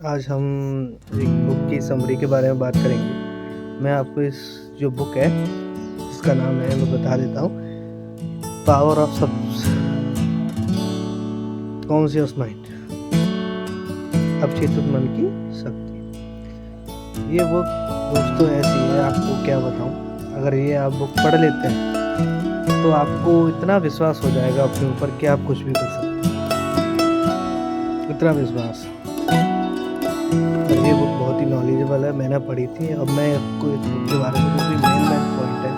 आज हम एक बुक की समरी के बारे में बात करेंगे। मैं आपको इस जो बुक है इसका नाम है मैं बता देता हूँ, पावर ऑफ कॉन्शियस माइंड, अवचेतन मन की शक्ति। ये बुक दोस्तों ऐसी है, आपको क्या बताऊँ। अगर ये आप बुक पढ़ लेते हैं तो आपको इतना विश्वास हो जाएगा अपने ऊपर कि आप कुछ भी कर सकते हैं, इतना विश्वास। और ये बुक बहुत ही नॉलेजेबल है, मैंने पढ़ी थी। अब मैं आपको इस बुक के बारे में जो भी मेन पॉइंट है,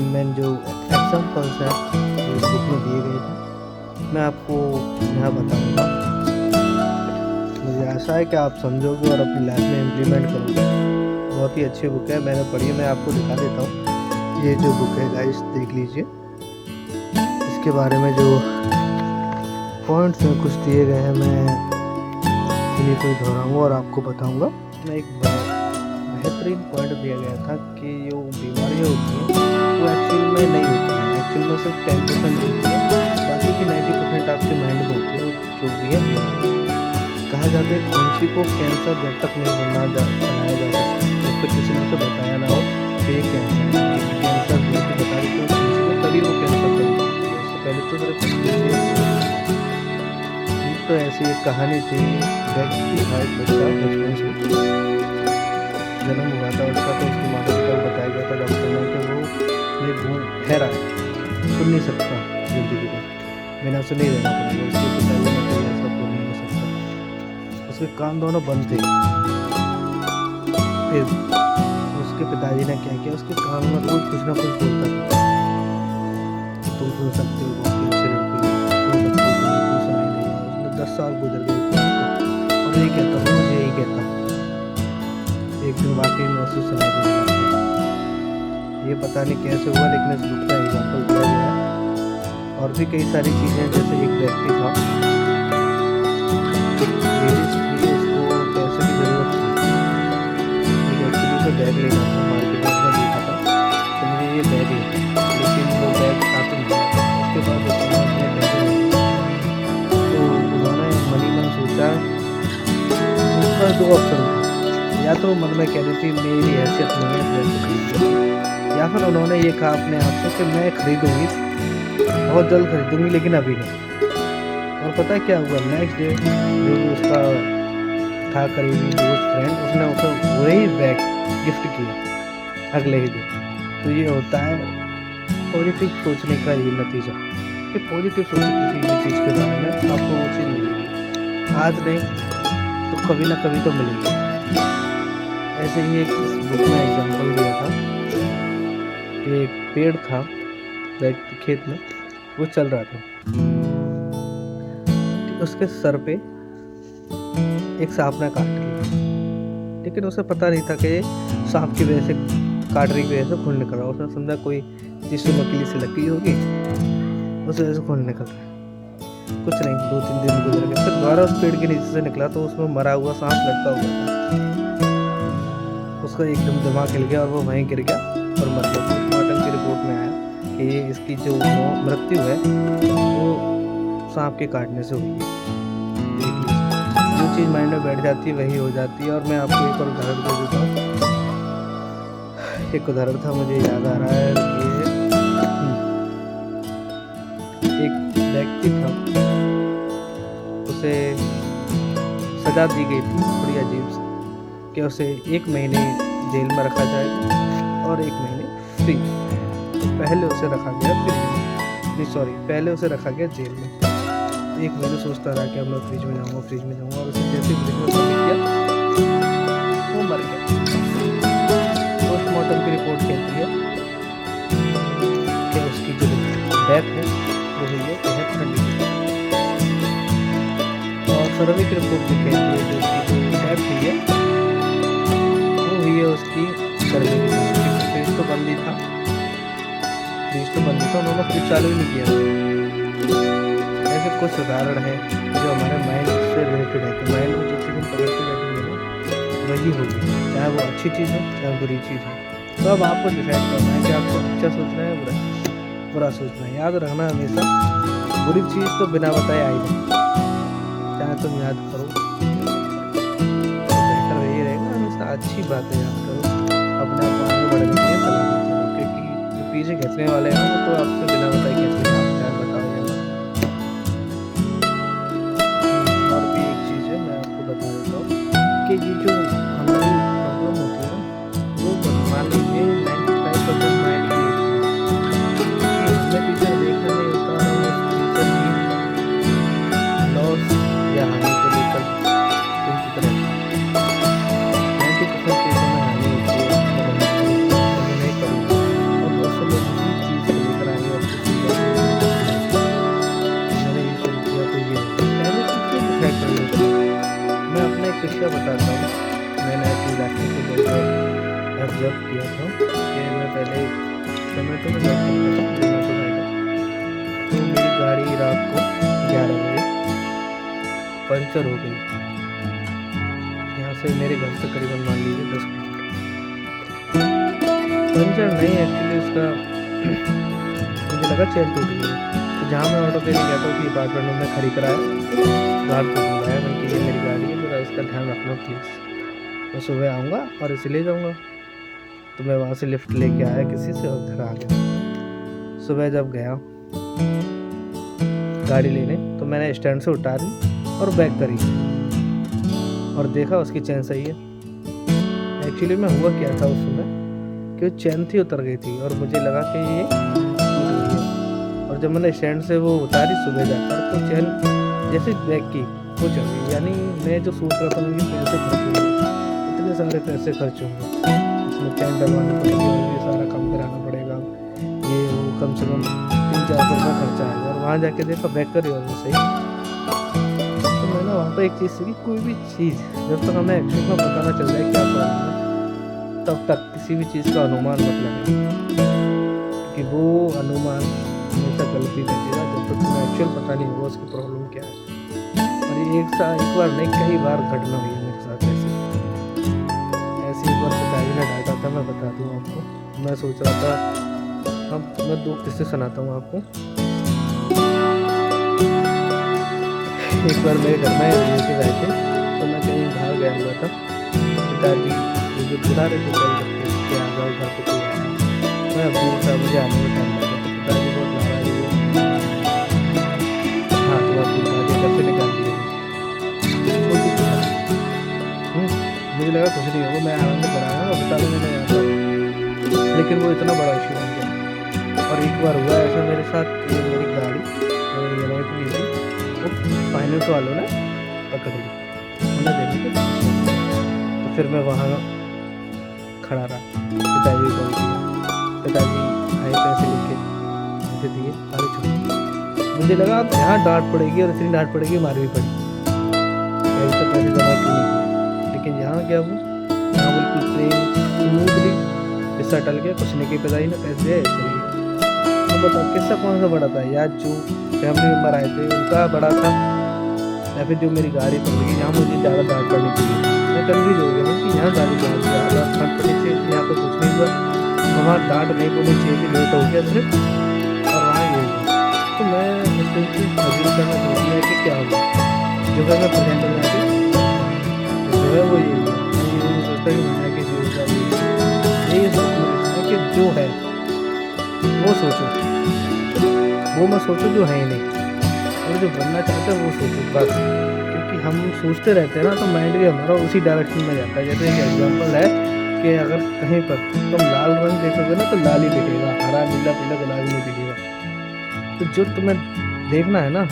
मेन जो एग्जाम्पल्स हैं जो इस बुक में दिए गए थे, मैं आपको यहाँ बताऊँगा। मुझे आशा है कि आप समझोगे और अपनी लाइफ में इम्प्लीमेंट करोगे। बहुत ही अच्छी बुक है, मैंने पढ़ी है। मैं आपको दिखा देता हूँ। ये जो बुक है गाइस, देख लीजिए। इसके बारे में जो पॉइंट्स में कुछ दिए गए हैं, मैं इन्हीं को दोहराऊंगा और आपको बताऊंगा। मैं एक बेहतरीन पॉइंट दिया गया था कि जो बीमारियाँ होती हैं वो एक्चुअल में नहीं होती हैं, एक्चुअल में सिर्फ 10% होती है, बाकी की 90% आपके माइंड में होती है जो भी है बीमारी। कहा जाता है खुंसी को कैंसर जब तक नहीं बनाया जा सकता, जब तक किसी ने उसे बताया ना हो कि ये कैंसर है। कैंसर जो कि बता देते हैं खुंसी को, तभी वो कैंसर बन जाती है। उससे पहले तो सिर्फ तो ऐसी एक कहानी थी। व्यक्ति था, एक बच्चा बचपन से जन्म हुआ था उसका, तो उसकी माता पिता को बताया गया था डॉक्टर ने कि वो ये ठहरा है, सुन नहीं सकता, जिंदगी में बिना सुने ही रहना पड़ेगा। उसके पिताजी ने कहा ऐसा तो नहीं हो सकता। उसके कान दोनों बंद थे। फिर उसके पिताजी ने क्या किया, उसके कान में रोज कुछ ना कुछ बोलता था, तुम सुन सकते हो, बहुत ही अच्छी लड़की हो, सुन सकते हो, तुम सुनाई नहीं है। उसने 10 साल गुजर गए और यही कहता हूँ, मुझे यही कहता हूँ। एक दिन वाकई में उसे सुनाई देने लग गया। ये पता नहीं कैसे हुआ, लेकिन इस बुक का एग्जाम्पल दिया गया है। और भी कई सारी चीज़ें, जैसे एक व्यक्ति था, एक लेडीज थी, उसको पैसे की ज़रूरत थी। एक एक्चुअली उसे बैग लेना था, मार्केट में उसने देखा था तो मुझे ये बैग लेना, लेकिन वो बैग साथ में नहीं था। उसके बाद उसने अपने पैसे नहीं दिए। तो उन्होंने मनी मन सोचा, उसका 2 ऑप्शन थे। या तो मन में कह रही थी मेरी हैसियत नहीं है ड्रेस खरीदने, या फिर उन्होंने ये कहा अपने आप से कि मैं खरीदूंगी, बहुत जल्द खरीदूंगी, लेकिन अभी नहीं। और पता है क्या हुआ, नेक्स्ट डे जो भी उसका था करीबी दोस्त फ्रेंड, उसने उसे वही बैग गिफ्ट किया अगले ही दिन। तो ये होता है पॉजिटिव सोचने का ये नतीजा, कि पॉजिटिव सोचो किसी चीज़ के बारे में, आपको वो चीज़ मिलेगी। आज नहीं तो कभी ना कभी तो मिलेगी। ऐसे ही एक बुक में एग्जाम्पल दिया था कि एक पेड़ था खेत में, वो चल रहा था, उसके सर पे एक सांप ने काट लिया, लेकिन उसे पता नहीं था कि सांप की वजह से, काटने की वजह से खून निकल रहा। उसने समझा कोई टिश्यू मकीली से लगी होगी, उस वजह से खून निकल रहा है। कुछ नहीं, 2-3 दिन गुजर गए, फिर दोबारा उस पेड़ के नीचे से निकला तो उसमें मरा हुआ सांप लटका हुआ था। उसका एकदम दिमाग हिल गया और वो वहीं गिर गया और मर गया। पोस्टमार्टम की रिपोर्ट में आया कि ये इसकी जो मृत्यु है वो सांप के काटने से हुई है। जो चीज़ माइंड में बैठ जाती है वही हो जाती है। और मैं आपको एक और उदाहरण दे देता हूँ। एक उदाहरण था, मुझे याद आ रहा है कि एक व्यक्ति था, उसे सजा दी गई थी थोड़ी अजीब सी, कि उसे 1 महीने जेल में रखा जाएगा और 1 महीने फ्री। तो पहले उसे रखा गया पहले उसे रखा गया जेल में। 1 महीने सोचता रहा कि अब मैं फ्रिज में जाऊँगा, और उसे जैसे फ्रिज में प्रवेश किया वो मर गया। पोस्टमार्टम की रिपोर्ट कहती है कि उसकी जो डेथ है वो हुई है बेहद ठंडी, और सर्वे की रिपोर्ट भी कहती है जो उसकी जो डेथ हुई है उसकी सर्वे की थी। फ्रिज तो बंद ही था, उन्होंने फ्रिज चालू ही नहीं किया। ऐसे कुछ उदाहरण है जो हमारे माइंड से रिलेटेड है, कि माइंड में जो चीज़ें पकड़ती बैठेंगे ना वही होगी, चाहे वो अच्छी चीज़ है चाहे बुरी चीज़ है। तो अब आपको डिसाइड करना है कि आपको अच्छा सोचना है बुरा सोचना है। याद रखना हमेशा, बुरी चीज़ तो बिना बताए आई नहीं। चाहे तुम याद करो बेसिक बातें याद करो, अपने आप को आगे बढ़ने के लिए सलाह देते रहो, क्योंकि जो पीछे खींचने वाले हैं वो तो आपसे बिना बताए खींचेंगे, आप चाहे बताओ या ना। और भी एक चीज़ है, मैं आपको बता देता हूँ कि ये जो हमारी प्रॉब्लम होती है ना, वो मान लीजिए 95% माइंड की होती है, कि हमें फ्यूचर देखना नहीं होता, हम उस फ्यूचर की लॉस या हानि को लेकर चिंतित रहते हैं। 90% केसों में हानि होती है, और हम सोचते हैं कि मैं नहीं करूँगा, और बहुत से लोग इसी चीज़ को लेकर आगे बढ़ते मैंने ये शुरू किया तो ये होगा। पहले तो इसको डिसाइड कर लेते हैं। मैं अपना एक किस्सा बताता हूँ। मैंने अपनी लाइफ को बहुत ऑब्जर्व किया था कि मैं पहले जोमेटो में जॉब करता था, जोमेटो राइडर। तो मेरी गाड़ी रात को 11 बजे पंचर हो गई। यहाँ से मेरे घर से करीबन मान लीजिए 10 किलोमीटर। पंचर नहीं, एक्चुअली उसका मुझे लगा चेन टूट गई। तो जहाँ मैं ऑटो देने गया था उसी अपार्टमेंट में खड़ी कराया, रात को बुलाया, मैं कि ये मेरी गाड़ी है, जरा इसका ध्यान रखना प्लीज़। मैं सुबह आऊँगा और इसे ले जाऊँगा। तो मैं वहाँ से लिफ्ट लेके आया किसी से और घर आ गया। सुबह जब गया गाड़ी लेने तो मैंने स्टैंड से उतारी और बैक करी और देखा उसकी चेन सही है। एक्चुअली में हुआ क्या था उस समय कि वो चेन थी उतर गई थी और मुझे लगा कि ये टूट गई है। और जब मैंने स्टैंड से वो उतारी सुबह जाकर तो चेन जैसे बैक की वो चल गई। यानी मैं जो सोच रहा था कि पैसे खर्च होंगे, इतने सारे पैसे खर्च होंगे, इसमें चेन डलवानी पड़ेगी और ये सारा काम कराना पड़ेगा, ये वो कम से कम 3-4 रुपये खर्चा आएगा। और वहाँ जाके देखा बैक करी और वो सही। तो मैंने वहाँ पर एक चीज़ सीखी, कोई भी चीज़ जब तक हमें एक्चुअल में पता ना चल जाए क्या प्रॉब्लम है तब तक किसी भी चीज़ का अनुमान मत लगाएं, कि वो अनुमान हमेशा गलती भेजेगा जब तक तुम्हें एक्चुअल पता नहीं होगा उसकी प्रॉब्लम क्या है। और ये एक बार नहीं कई बार घटना हुई है मेरे साथ ऐसी एक बार पिताजी ने डांटा था, मैं बता दूँ आपको। मैं सोच रहा था, अब मैं 2 किस्से सुनाता हूँ आपको। एक बार मेरे घर में रिलेटिव आए थे, तो मैं कहीं बाहर गया हुआ था। पिताजी मुझे बुला रहे थे कॉल करके कि आ जाओ घर पे कोई आया। मैं अब दूर था, मुझे आने में टाइम लगा। तो पिताजी बहुत नाराज हुए। हाँ, तो आप पिताजी घर से निकाल दिए। मुझे लगा कुछ नहीं होगा, मैं आराम से कराया और बता दूँगा मैं यहाँ पर। लेकिन वो इतना बड़ा इशू बन गया। और एक बार हुआ ऐसा मेरे साथ कि मेरी गाड़ी मैंने EMI पे ली थी, वो फाइनेंस वालों ने पकड़ ली, उन्हें देने के। तो फिर मैं वहाँ खड़ा रहा, पिताजी को दिया, पिताजी आए पैसे लेके मुझे दिए, गाड़ी छुड़ी। मुझे लगा अब यहाँ डांट पड़ेगी और इतनी डांट पड़ेगी, मार भी पड़ी, तो पैसे जमा क्यों नहीं किए। लेकिन यहाँ क्या हुआ, यहाँ बिल्कुल प्लेन स्मूथली किस्सा टल गया, कुछ नहीं कि पिताजी ने पैसे दिए चले गए। अब बताओ किस्सा कौन सा बड़ा था, या जो फैमिली मेम्बर आए थे उनका बड़ा था, या फिर जो मेरी गाड़ी पकड़ गई यहाँ मुझे ज़्यादा डांट पड़नी चाहिए। मैं कन्फ्यूज हो गया कि यहाँ गाड़ी ज़्यादा डांट पड़नी चाहिए, यहाँ पर कुछ नहीं हुआ, वहाँ डांट नहीं पड़नी चाहिए कि लेट हो गया सिर्फ, और वहाँ ये हुआ। तो मैं उसको अजीब करना शुरू किया कि क्या होगा, जो है मैं प्रेजेंट हो जाती जो है वो ये हुआ। मैं ये सोचता कि मैंने कि जो होगा यही सोचना कि जो है वो सोचो, वो मैं सोचो जो है ही नहीं, और जो बनना चाहते हैं वो सोचो बस। क्योंकि हम सोचते रहते हैं ना तो माइंड भी हमारा उसी डायरेक्शन में जाता है। जैसे एक एग्जांपल है कि अगर कहीं पर तुम लाल रंग देखोगे ना तो लाल ही दिखेगा, हरा नीला पीला गुलाबी नहीं दिखेगा। तो जो तुम्हें देखना है ना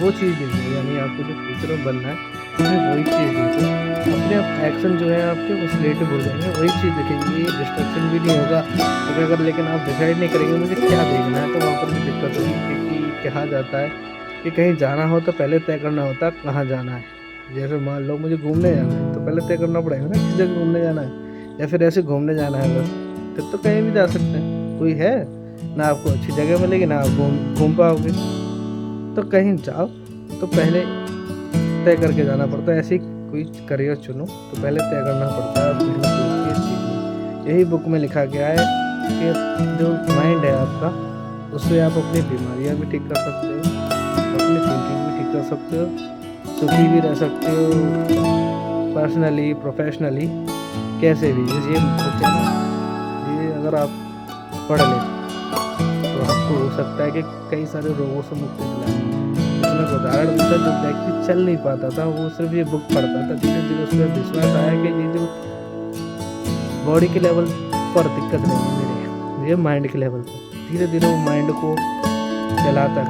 वो चीज़ देखो, यानी आपको जो फ्यूचर में बनना है वही चीज़ देखो। अपने आप एक्शन जो है आपके उस रिलेटिव हो जाएंगे, वही चीज़ दिखेगी, डिस्ट्रक्शन भी नहीं होगा। अगर लेकिन आप डिसाइड नहीं करेंगे मुझे क्या देखना है तो वहाँ पर भी दिक्कत होगी। क्योंकि कहा जाता है कि कहीं जाना हो तो पहले तय करना होता है कहाँ जाना है। जैसे मान लो मुझे घूमने जाना है तो पहले तय करना पड़ेगा ना किस जगह घूमने जाना है, या फिर ऐसे घूमने जाना है बस, फिर तो कहीं भी जा सकते हैं। कोई है ना आपको अच्छी जगह मिलेगी ना आप घूम पाओगे। तो कहीं जाओ तो पहले तय करके जाना पड़ता है। ऐसे कोई करियर चुनो तो पहले तय करना पड़ता है, मेहनत लगती है इस चीज़ में। यही बुक में लिखा गया है कि जो माइंड है आपका उससे आप अपनी बीमारियां भी ठीक कर सकते हो, अपनी थिंकिंग भी ठीक कर सकते हो, सुखी भी रह सकते हो पर्सनली प्रोफेशनली। कैसे भी ये होते हैं ना, ये अगर आप पढ़ लें तो आपको हो सकता है कि कई सारे रोगों से मुक्ति दिलाए। इसमें एक उदाहरण भी था, जो व्यक्ति चल नहीं पाता था वो सिर्फ ये बुक पढ़ता था, धीरे धीरे उसमें विश्वास आया कि ये जो बॉडी के लेवल पर दिक्कत नहीं है मेरे, ये माइंड के लेवल पर। धीरे धीरे वो माइंड को चलाता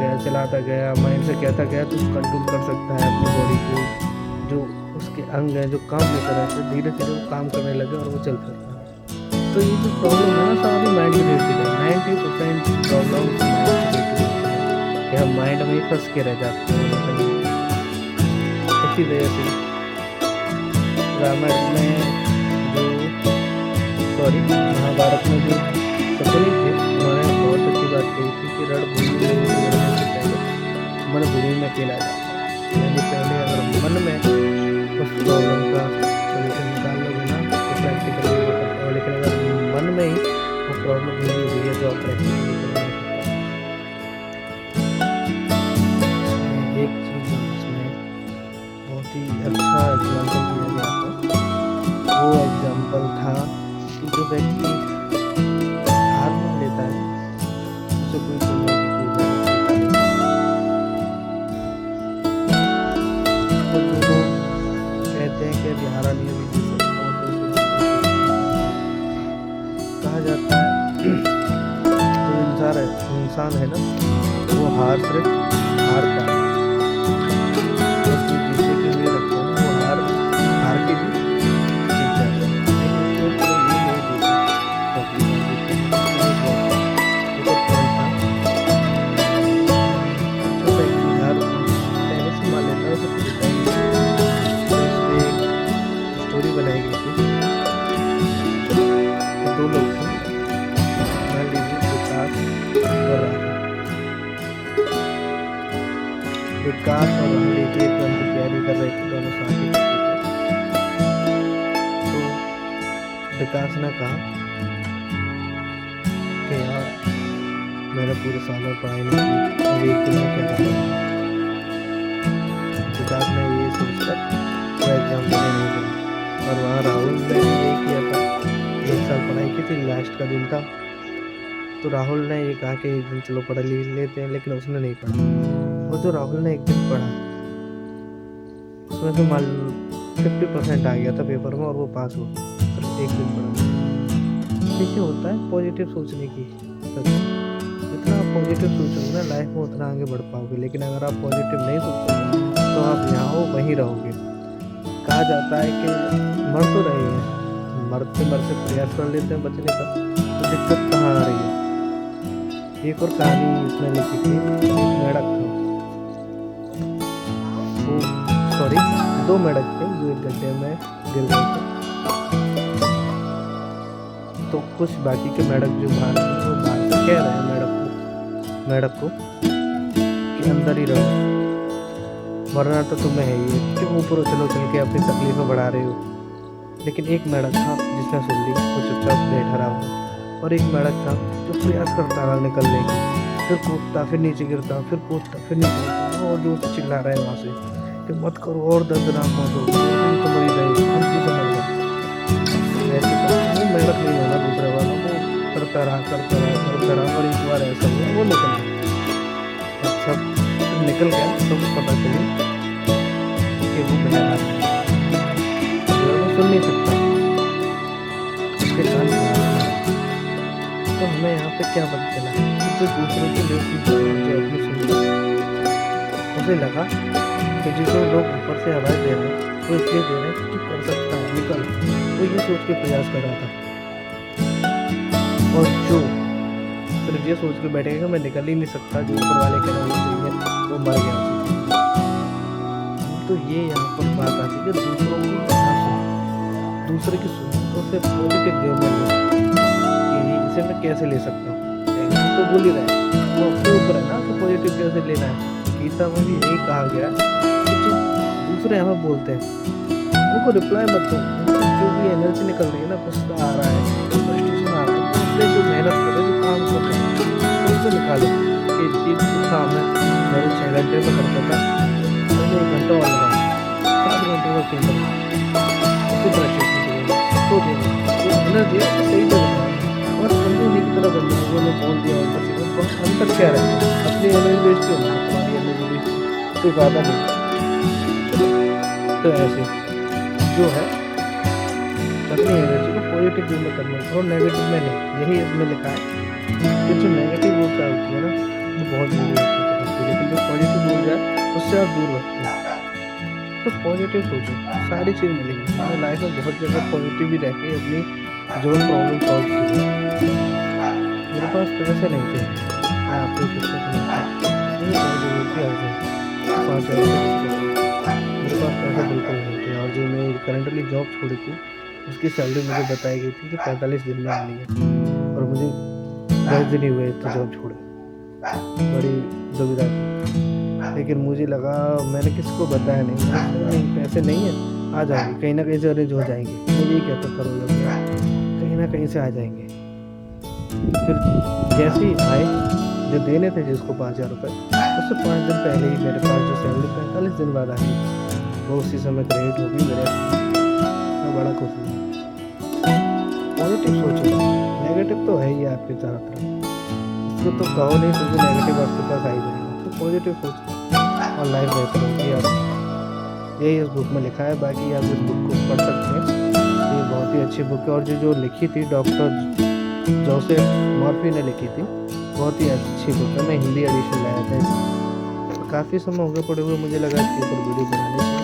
गया, माइंड से कहता गया तो कंट्रोल कर सकता है अपनी बॉडी को, जो उसके अंग हैं जो काम नहीं कर रहे थे धीरे धीरे वो काम करने लगे और वो चल सकता है। तो ये जो प्रॉब्लम है ना सारी माइंड रिलेटेड है। 90% प्रॉब्लम कि हम माइंड में ही फंस के रह जाते हैं। इसी वजह से रामायण में महाभारत में जो सपनी थे उन्होंने बहुत अच्छी बात कही थी कि रणभूमि में लड़ने से पहले मनभूमि में खेला जाता है। यानी पहले अगर मन में उस प्रॉब्लम का सोल्यूशन निकाल लोगे ना तो प्रैक्टिकली वो करते हो, लेकिन अगर मन में ही वो प्रॉब्लम नहीं हुई है तो आप प्रैक्टिकली कर नहीं सकते। एक चीज़ इसमें बहुत ही अच्छा एग्जाम्पल दिया गया था, वो एग्जाम्पल था कि जो व्यक्ति हार मान लेता है उसे कोई दुनिया की कोई बात नहीं। और जो लोग कहते हैं कि अभी हारा नहीं, अभी जीत सकता हूँ, तो कहा जाता है जो इंसान है ना वो हार सिर्फ हारता है, और जो जीतने की उम्मीद रखता है ना वो हार के भी जीत जाता है। स्टोरी बनाई गई थी, दो लोग थे, मान लीजिए विकास और राहुल एक एग्जाम की तैयारी कर रहे थे, दोनों साथ ही तो विकास ने कहा कि यार मैंने पूरे साल में पढ़ाई नहीं की, अब एक दिन में क्या करूँ। विकास ने ये सोचकर वो एग्जाम देने नहीं गया, और वहाँ राहुल ने भी यही किया था। एक साल पढ़ाई की थी, लास्ट का दिन था, तो राहुल ने ये कहा कि एक दिन चलो पढ़ लेते हैं, लेकिन उसने नहीं पढ़ा। और जो राहुल ने एक दिन पढ़ा उसमें तो मान 50% आ गया था पेपर में और वो पास हुआ, सिर्फ एक दिन पढ़ा। देखिए होता है पॉजिटिव सोचने की, जितना आप पॉजिटिव सोचोगे ना लाइफ में उतना आगे बढ़ पाओगे, लेकिन अगर आप पॉजिटिव नहीं सोचोगे तो आप यहाँ हो वहीं रहोगे। कहा जाता है कि मर तो रहे हैं, मरते मरते प्रयास कर लेते हैं बचने का, तो दिक्कत कहाँ आ रही है। एक और कहानी इसमें लिखी थी, एक मेढक था, दो मेढक थे जो एक गड्ढे में गिर गए थे। तो कुछ बाकी के मेढक जो बाहर थे वो बाहर से कह रहे हैं मेढक को कि अंदर ही रहो, वरना तो तुम्हें है ही, क्यों ऊपर उछल उछल के अपनी तकलीफें बढ़ा रहे हो। लेकिन एक मेढक था जिसने सुन ली, वो चुपचाप बैठा रहा, और एक मेढक था जो प्रयास करता रहा निकलने की, फिर कूदता, फिर नीचे गिरता, फिर कूदता, फिर नीचे गिरता, और जोर से चिल्ला रहा है वहाँ से कि मत करो और दर्दनाक मत हो, तो मरी जाएगी, हम चीज़ समझ गए। ऐसे वो मेढक नहीं होना दूसरा वाला, वो करता रहा और एक बार ऐसा हुआ वो निकल गया। सब निकल गया तो पता चले कि वो मेरा हाथ है, वो सुन नहीं सकता, उसके कान तो हमें यहाँ पे क्या पता चला कि जो दूसरों के लिए जो अपनी सुन, उसे लगा कि जो लोग ऊपर से आवाज़ दे रहे हैं वो इसलिए दे रहे हैं कि कर सकता है निकल, वो ये सोच के प्रयास कर रहा था। और जो सिर्फ ये सोच के बैठेगा मैं निकल ही नहीं सकता, जो ऊपर वाले कह रहे हैं वो मर गया। तो ये यहाँ पर बात आती है कि दूसरों की कथा सुन, दूसरे की सुन तो उसे पॉजिटिव वे में लो कि इसे मैं कैसे ले सकता हूँ। तो बोल ही रहे वो अपने ऊपर है ना कि पॉजिटिव कैसे लेना है। गीता में भी यही कहा गया कि जो दूसरे हमें बोलते हैं उनको रिप्लाई मत दो, जो भी एनर्जी निकल रही है ना, गुस्सा आ रहा है, फ्रस्ट्रेशन आ रहा है, तो उससे जो मेहनत कर रहे जो काम कर रहे हैं उसको निकालो। कि चीज़ काम है मैं 6 घंटे में करता था, मैंने 1 घंटा और लगा, 7 घंटे में क्यों करता, उसको फ्रस्ट्रेशन की तो दिया तो सही जगह है। और समझने की तरह बन जाएगा, मैं बोल दिया उल्टा सीधा, तो अंतर क्या रहेगा? अपनी एनर्जी वेस्ट क्यों होगी, तुम्हारी एनर्जी वेस्ट कोई फ़ायदा नहीं। तो ऐसे जो है अपनी एनर्जी को पॉजिटिव वे में करना है और नेगेटिव में नहीं, यही इसमें लिखा है कि जो नेगेटिव ऊर्जा होती है ना वो बहुत बुरी होती है, लेकिन जो पॉजिटिव ऊर्जा है उससे आप दूर रखते हैं। तो पॉजिटिव सोचो, सारी चीज़ मिलेगी। मैंने लाइफ में बहुत जगह पॉजिटिव भी रह के अपनी जो प्रॉब्लम सॉल्व की है। मेरे पास पैसे नहीं थे, मैं आपको किससे सुनाता, मुझे बहुत ज़रूरत थी अर्जेंट 5,000 रुपये की। मेरे पास पैसे बिल्कुल नहीं थे और जो मैं करंटली जॉब छोड़ी थी उसकी सैलरी मुझे बताई गई थी कि 45 दिन में आनी है और मुझे 10 दिन ही हुए थे जॉब छोड़े। बड़ी दुविधा थी, लेकिन मुझे लगा, मैंने किसी को बताया नहीं, मैंने कहा नहीं पैसे नहीं है, आ जाएंगे कहीं ना कहीं से अरेंज हो जाएंगे। मुझे यही कहता था रोज कहीं ना कहीं से आ जाएंगे। फिर जैसे ही आए, जो देने थे जिसको 5,000 रुपये, उससे 5 दिन पहले ही मेरे पास जो सैलरी 45 दिन बाद आई वो उसी समय क्रेडिट हो गई मेरे। मैं बड़ा खुश हूँ। पॉजिटिव सोचो, नेगेटिव तो है ही आपके चारों तरफ, इसको तो कहो नहीं फिर भी नेगेटिव आपके पास आ ही जाएगा। तो पॉजिटिव सोचो और लाइफ बेहतर होगी आप, यही इस बुक में लिखा है। बाकी आप इस बुक को पढ़ सकते हैं, ये बहुत ही अच्छी बुक है। और जो लिखी थी डॉक्टर जोसेफ मॉर्फी ने लिखी थी, बहुत ही अच्छी बुक है। मैं हिंदी एडिशन लाया था, काफ़ी समय हो गया पढ़े हुए, मुझे लगा इसके ऊपर वीडियो बनाने